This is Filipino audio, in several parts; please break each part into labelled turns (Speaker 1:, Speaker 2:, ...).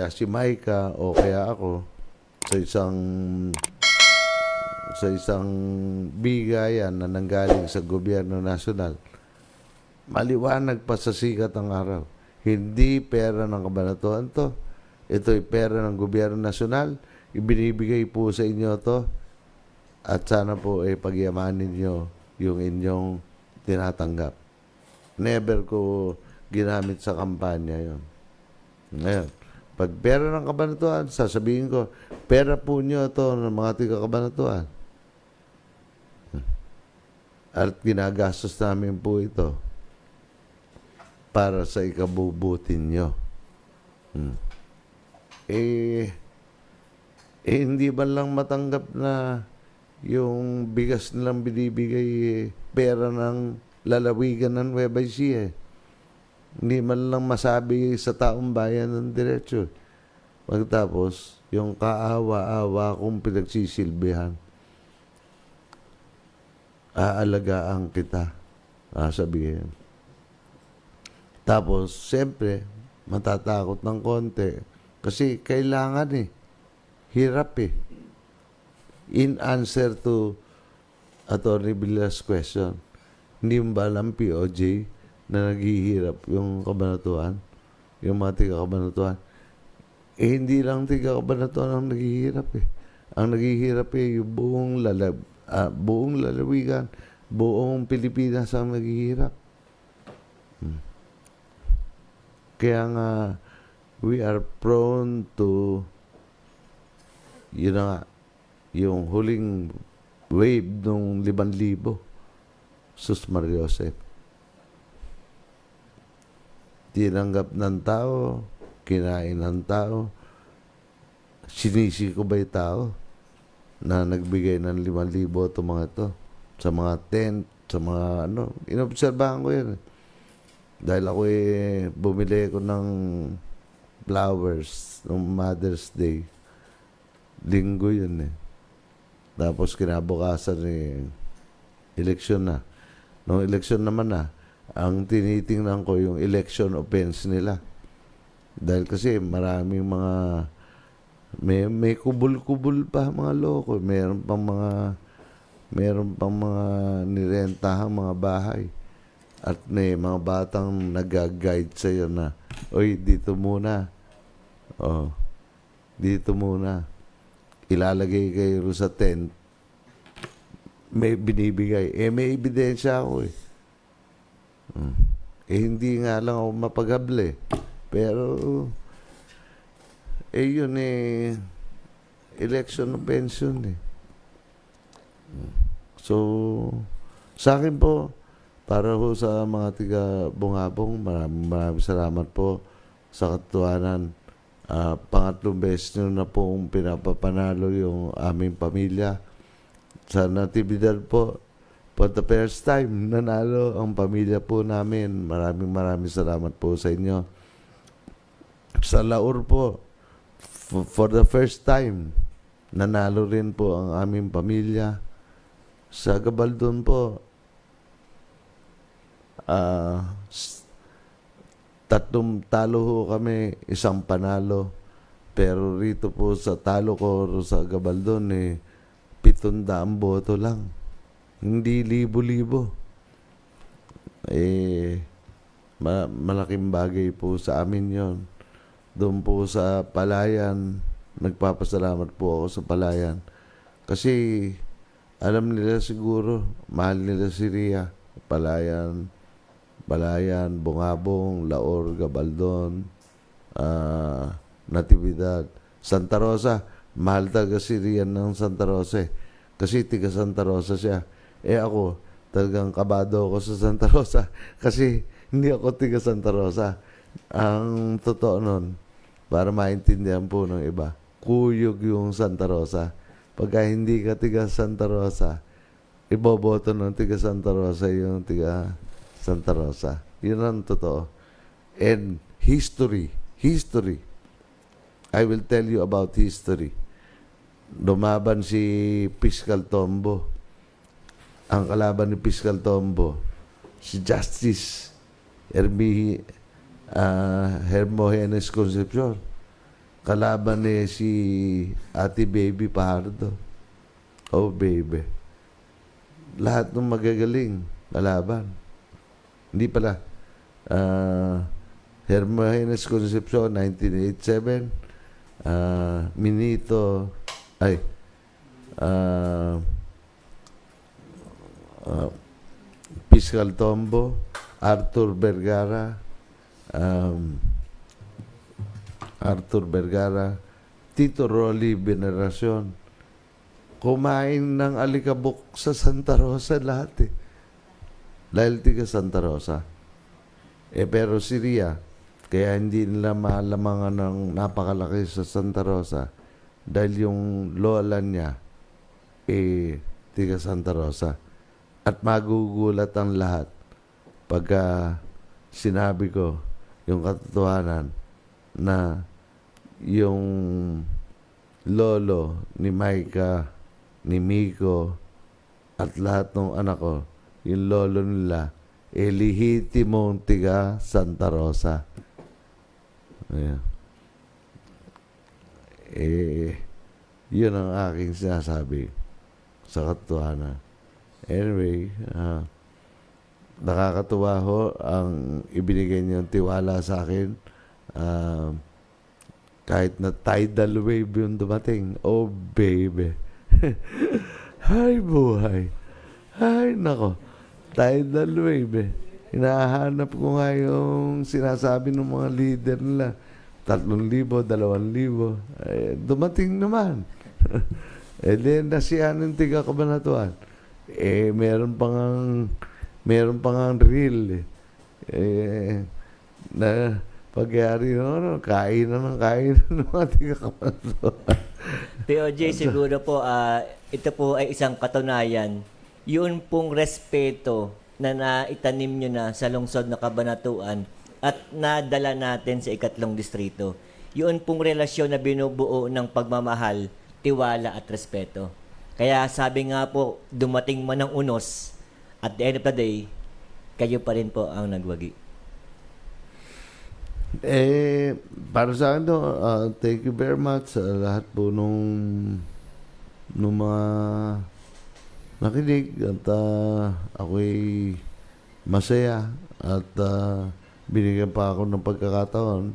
Speaker 1: kaya si Maika o kaya ako sa isang bigayan na nanggaling sa gobyerno nasyonal, maliwanag pa sa sikat ng araw. Hindi pera ng kabanatuan to. Ito'y pera ng gobyerno nasyonal. Ibinibigay po sa inyo to. At sana po pagyamanin nyo yung inyong tinatanggap. Never ko ginamit sa kampanya yon. Ngayon, pag pera ng kabanatuan, sasabihin ko, pera po nyo to ng mga tiga-kabanatuan. At ginagastos namin po ito para sa ikabubuti nyo. Hindi ba lang matanggap na yung bigas nilang binibigay pera ng lalawigan ng Nueva Ecija. Hindi man lang masabi sa taong bayan ng diretso. Pagtapos, yung kaawa-awa kong pinagsisilbihan, aalagaan kita, sabihin. Tapos, siyempre, matatakot ng konti. Kasi kailangan hirap in answer to Atty. Villar's question, hindi mo ba alam POJ na naghihirap yung kabanatuan, yung mga tiga-kabanatuan? Hindi lang tiga-kabanatuan ang naghihirap Ang naghihirap yung buong lalawigan, buong Pilipinas ang naghihirap. Kaya nga, we are prone to, yun na nga, yung huling wave nung 5,000, Sus Mariosep. Tinanggap ng tao, kinain ng tao, sinisi ko ba yung tao na nagbigay ng 5,000 ito mga ito, sa mga tent, sa mga inobserbahan ko yan. Dahil ako bumili ko ng flowers ng Mother's Day. Linggo yun Tapos kinabukasan eleksyon na. Nung eleksyon naman ang tinitingnan ko yung election offense nila. Dahil kasi maraming may kubul-kubul pa mga loko. Meron pang mga nirentahang mga bahay. At may mga batang nag-guide sa'yo na, oy, dito muna. Dito muna. Ilalagay kayo sa tent. May binibigay. May ebidensya ako hindi nga lang ako mapagable. Pero, yun election of pension So, sa akin po, para ho sa mga tiga-Bungabong, maraming salamat po sa katuwanan. Pangatlong beses nyo na pong pinapapanalo yung aming pamilya. Sa natividad po, for the first time, nanalo ang pamilya po namin. Maraming salamat po sa inyo. Sa Laur po, for the first time, nanalo rin po ang aming pamilya. Sa Gabaldon po, 3 talo ho kami, 1 panalo. Pero rito po sa talo ko sa Gabaldon 700 boto lang. Hindi libo-libo. Malaking bagay po sa amin yon. Doon po sa Palayan, nagpapasalamat po ako sa Palayan. Kasi alam nila siguro, mahal nila si Ria. Palayan, Bungabong, Laor, Gabaldon, Natividad, Santa Rosa. Mahal talaga si Rian ng Santa Rosa kasi tiga Santa Rosa siya. Ako, talagang kabado ako sa Santa Rosa kasi hindi ako tiga Santa Rosa. Ang totoo nun, para maintindihan po ng iba, kuyog yung Santa Rosa. Pagka hindi ka tiga Santa Rosa, iboboto ng tiga Santa Rosa yung tiga Santa Rosa. Yun ang totoo. And history. I will tell you about history. Lumaban si Fiscal Tombo. Ang kalaban ni Fiscal Tombo, si Justice Hermogenes Concepcion. kalaban si Ate Baby Pardo. Oh, baby. Lahat ng magagaling, kalaban. Hindi pala. Hermaines Concepcion, 1987. Minito, Fiscal Tombo, Arthur Vergara, Tito Rolly Veneracion. Kumain ng alikabok sa Santa Rosa lahat Dahil tiga Santa Rosa. Pero si Ria, kaya hindi nila malamangan ng napakalaki sa Santa Rosa dahil yung lola niya tiga Santa Rosa. At magugulat ang lahat pagka sinabi ko yung katotohanan na yung lolo ni Maika, ni Miko, at lahat ng anak ko, yung lolo nila, lihitimong tiga Santa Rosa. Ayan. Yun ang aking sinasabi sa katotohanan. Anyway, nakakatuwa ho ang ibinigay niyong tiwala sa akin. Kahit na tidal wave yung dumating. Oh, baby. Hay buhay. Hay, nako. Tidal wave Hinahanap ko nga yung sinasabi ng mga leader nila. 3,000, 2,000. Dumating naman. Then, nasiyanin tiga Kabanatuan. Meron pang real na pagyari kain ng mga tiga Kabanatuan.
Speaker 2: POJ, siguro po, ito po ay isang katunayan. Yun pong respeto na naitanim nyo na sa lungsod na Cabanatuan at nadala natin sa 3 distrito. Yun pong relasyon na binubuo ng pagmamahal, tiwala at respeto. Kaya sabi nga po, dumating man ang unos, at the end of the day, kayo pa rin po ang nagwagi.
Speaker 1: Para sa akin to, thank you very much sa lahat po nung mga nakinig at ako'y masaya at binigyan pa ako ng pagkakataon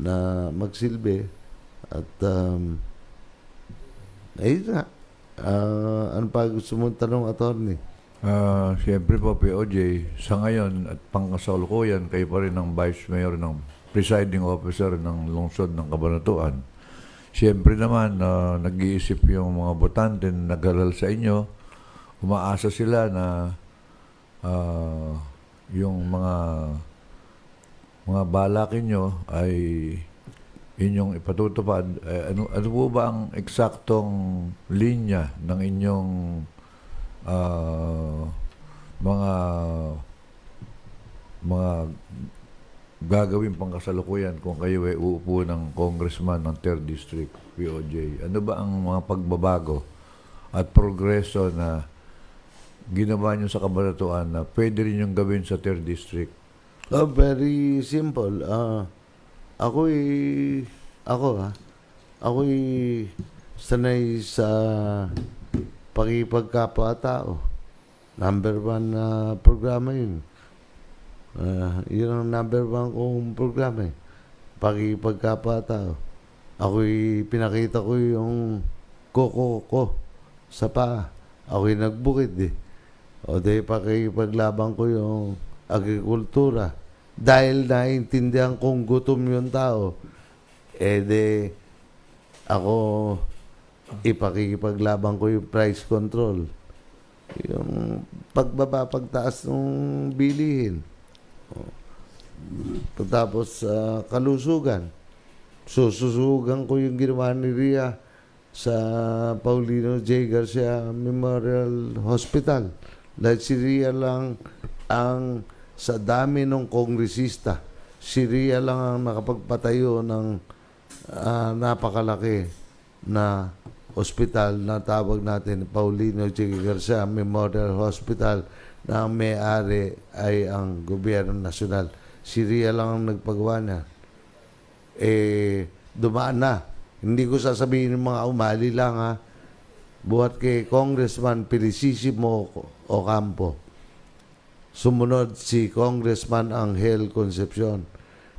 Speaker 1: na magsilbi at ayun nga. Ano pa gusto mong tanong, attorney?
Speaker 3: Siyempre po, POJ, sa ngayon at pangkasalukuyan, kayo pa rin ang Vice Mayor ng Presiding Officer ng Lungsod ng Cabanatuan. Siyempre naman, nag-iisip yung mga botante na nag-alala sa inyo. Umaasa sila na yung mga balakin nyo ay inyong ipatutupad. Ano po ba ang eksaktong linya ng inyong mga gagawin pang kasalukuyan kung kayo ay uupo ng congressman ng 3rd District, POJ? Ano ba ang mga pagbabago at progreso na ginawa nyo sa Cabanatuan na pwede rin yung gawin sa 3rd District?
Speaker 1: Very simple. Ako'y sanay sa pakipagkapwa-tao. Number 1 na programa yun. Yun ang number 1 kong programa pakipagkapwa-tao. Ako'y pinakita ko yung koko ko sa paa. Ako'y nagbukid O dahil pakipaglaban ko yung agrikultura. Dahil naintindihan kong gutom yung tao, ako ipakikipaglaban ko yung price control. Yung pagtaas ng bilihin. Tapos kalusugan. Sususugan ko yung ginawa ni Ria sa Paulino J. Garcia Memorial Hospital. Dahil si Ria lang ang sa dami ng kongresista, si Ria lang ang nakapagpatayo ng napakalaki na hospital na tawag natin Paulino J. Garcia Memorial Hospital na ang may-ari ay ang gobyerno nasyonal. Si Ria lang ang nagpagawa niya. dumaan na. Hindi ko sasabihin ng mga umali lang ha. Buhat kay Congressman Felicissimo Ocampo. Sumunod si Congressman Angel Concepcion.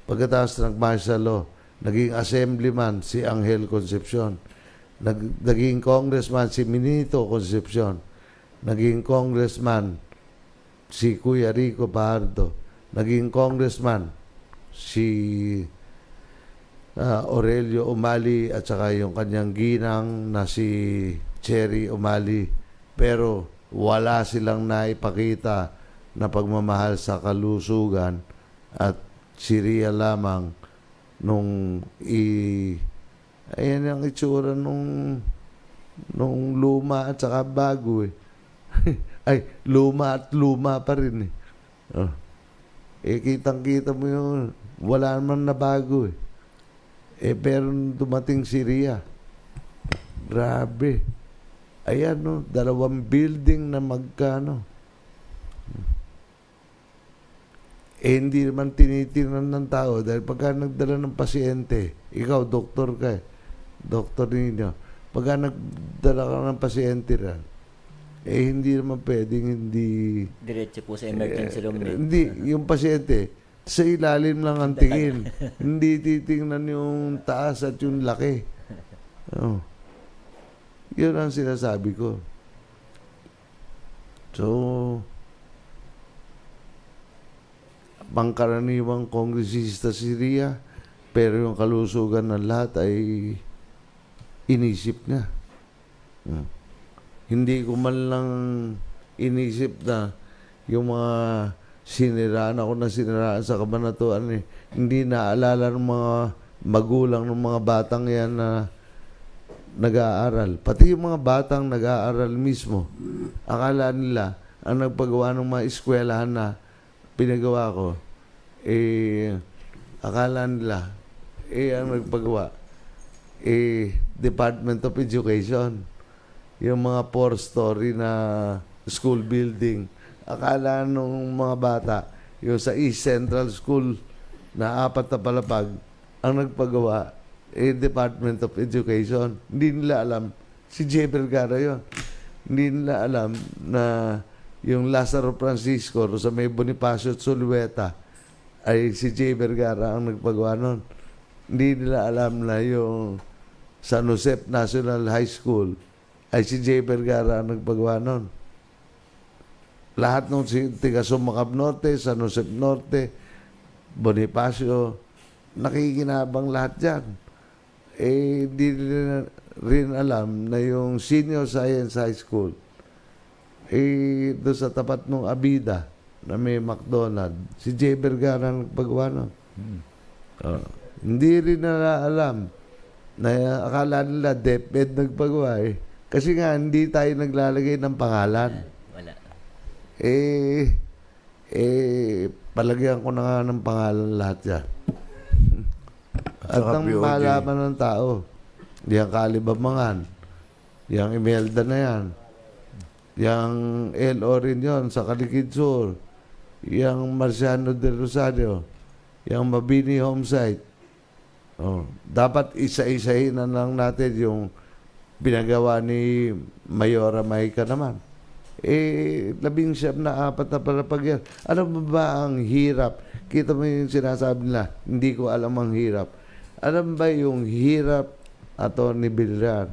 Speaker 1: Pagkatapos ng martial law, naging assemblyman si Angel Concepcion. Naging congressman si Minito Concepcion. Naging congressman si Kuya Rico Pardo. Naging congressman si Aurelio Umali at saka yung kanyang ginang na si Cherry Umali. Pero wala silang naipakita na pagmamahal sa kalusugan at Syria lamang nung ayan ang itsura nung luma at saka bago eh. Ay, luma at luma pa rin eh. Oh. Kitang-kita mo yun. Wala naman na bago eh. Pero dumating Syria. Grabe. Ayan no, 2 building na magkano. Hindi naman tinitingnan ng tao dahil pagka nagdala ng pasyente, ikaw, doktor ka eh, doktor ninyo, pagka nagdala ka ng pasyente rin, hindi naman pwedeng hindi...
Speaker 2: Diretso po sa emergency room.
Speaker 1: Hindi, yung pasyente, sa ilalim lang ang tingin. Hindi titingnan yung taas at yung laki. Oh. Yun ang sinasabi ko. So, pangkaraniwang kongresista si Ria, pero yung kalusugan ng lahat ay inisip niya. Hindi ko man lang inisip na yung mga siniraan ako na siniraan sa kabanatuan eh. Hindi naalala ng mga magulang ng mga batang yan na nag-aaral. Pati yung mga batang nag-aaral mismo, akala nila ang nagpagawa ng mga eskwelahan na pinagawa ko, akala nila, ang nagpagawa, Department of Education. Yung mga 4-story na school building. Akala nung mga bata, yung sa East Central School na 4 na palapag, ang nagpagawa, Department of Education. Hindi nila alam, si J. Vergara yun. Hindi nila alam na yung Lazaro Francisco sa may Bonifacio at Sulueta ay si J. Vergara ang nagpagawa nun. Hindi nila alam na yung San Jose National High School ay si J. Vergara ang nagpagawa nun. Lahat ng tiga Sumakab Norte, San Jose Norte, Bonifacio, nakikinabang lahat dyan. Hindi nila rin alam na yung Senior Science High School doon sa tapat ng Abida na may McDonald, si J. Vergara ang nagpagawa nun. Hindi rin nila alam na akala nila DepEd nagpagawa eh. Kasi nga, hindi tayo naglalagay ng pangalan.
Speaker 2: Wala.
Speaker 1: Palagyan ko na nga ng pangalan lahat yan. At
Speaker 3: Saka
Speaker 1: ang
Speaker 3: POJ.
Speaker 1: malaman ng tao, yung Kalibamangan, yung Imelda na yan, yung L.O. rin yun, sa Calikid Sur, yung Marciano del Rosario, yung Mabini Homesite. Dapat isa-isahin na lang natin yung pinagawa ni Mayora Maika naman. 17 na 4 na palapag yan. Ano ba ang hirap? Kita mo yung sinasabi nila, hindi ko alam ang hirap. Alam ba yung hirap, Atty. Villar,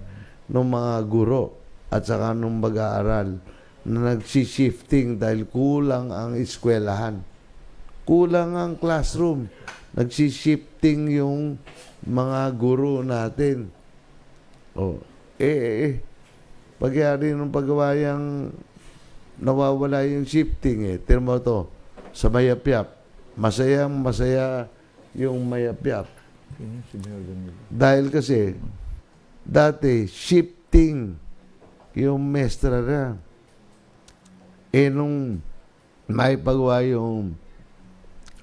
Speaker 1: ng mga guro at saka nung mag-aaral na nagsishifting dahil kulang ang eskwelahan. Kulang ang classroom. Nagsishifting yung mga guro natin. Pagyari nung paggawa yung nawawala yung shifting Tignan mo to, sa Mayapyap. Masaya yung Mayapyap. Dahil kasi, dati, shifting yung mestra na. Nung may paggawa yung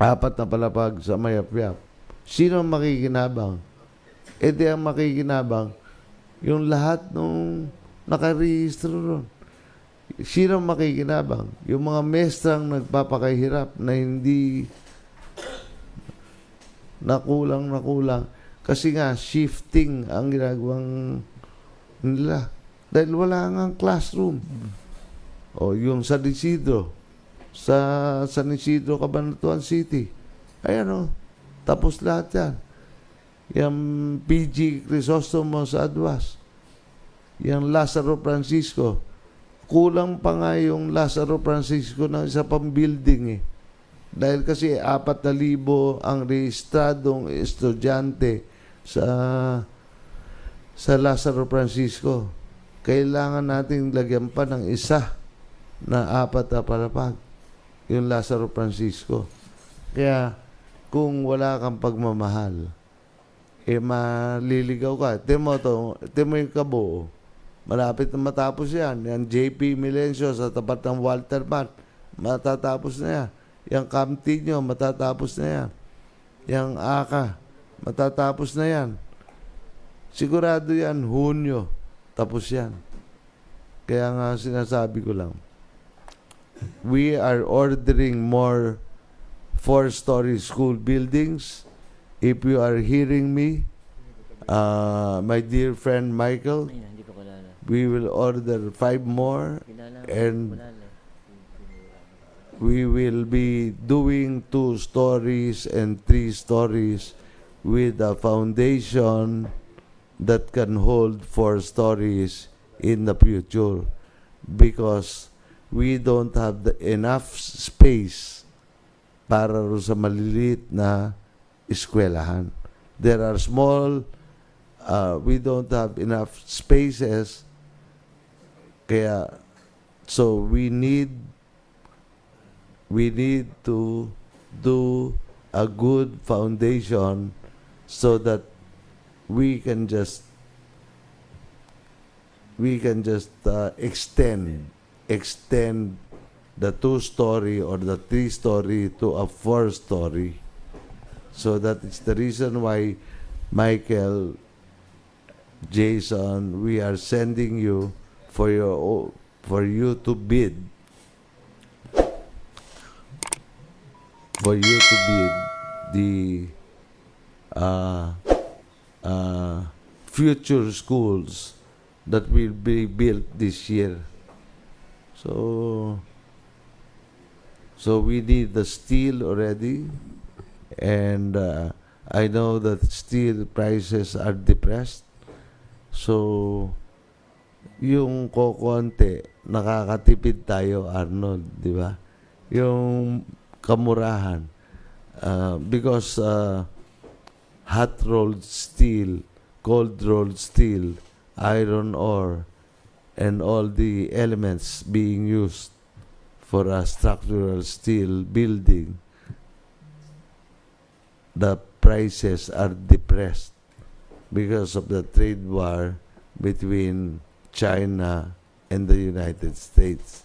Speaker 1: 4 na palapag sa Mayapyap, sino ang makikinabang? Di ang makikinabang yung lahat nung nakarehistro ron. Sino ang makikinabang? Yung mga mestrang nagpapakahirap na hindi nakulang. Kasi nga, shifting ang ginagawang nila. Dahil wala nga classroom. O yung San Isidro, sa San Isidro, Cabanatuan City. Ayan o, tapos lahat yan. Yung PG Crisostomo sa Adwas. Yung Lazaro Francisco. Kulang pa nga yung Lazaro Francisco ng isa pang building eh. Dahil kasi 4,000 ang rehistradong estudyante sa Lazaro Francisco. Kailangan nating lagyan pa ng isa na 4 na palapag. Yung Lazaro Francisco. Kaya kung wala kang pagmamahal, maliligaw ka. Timo yung Kabo. Malapit na matapos yan. Yung JP Milencio sa tapat ng Walter Mart, matatapos na yan. Yung Camtinio, matatapos na yan. Yung Aka, matatapos na yan. Sigurado yan, Hunyo, tapos yan. Kaya nga sinasabi ko lang, we are ordering more 4-story school buildings. If you are hearing me, my dear friend Michael,
Speaker 2: Ayun, hindi ko kilala.
Speaker 1: we will order 5 more
Speaker 2: Kilala,
Speaker 1: and
Speaker 2: kilala.
Speaker 1: we will be doing 2 stories and 3 stories with a foundation that can hold 4 stories in the future because we don't have enough space para sa maliliit na eskwelahan. There are small, we don't have enough spaces, kaya so we need to do a good foundation so that we can just extend the 2-story or the 3-story to a 4-story. So that is the reason why, Michael, Jason, we are sending you for you to bid the future schools that will be built this year. So we need the steel already, and I know that steel prices are depressed. So yung kokonti, nakakatipid tayo, Arnold, di ba? Yung kamurahan. Because hot-rolled steel, cold-rolled steel, iron ore, and all the elements being used for a structural steel building, the prices are depressed because of the trade war between China and the United States.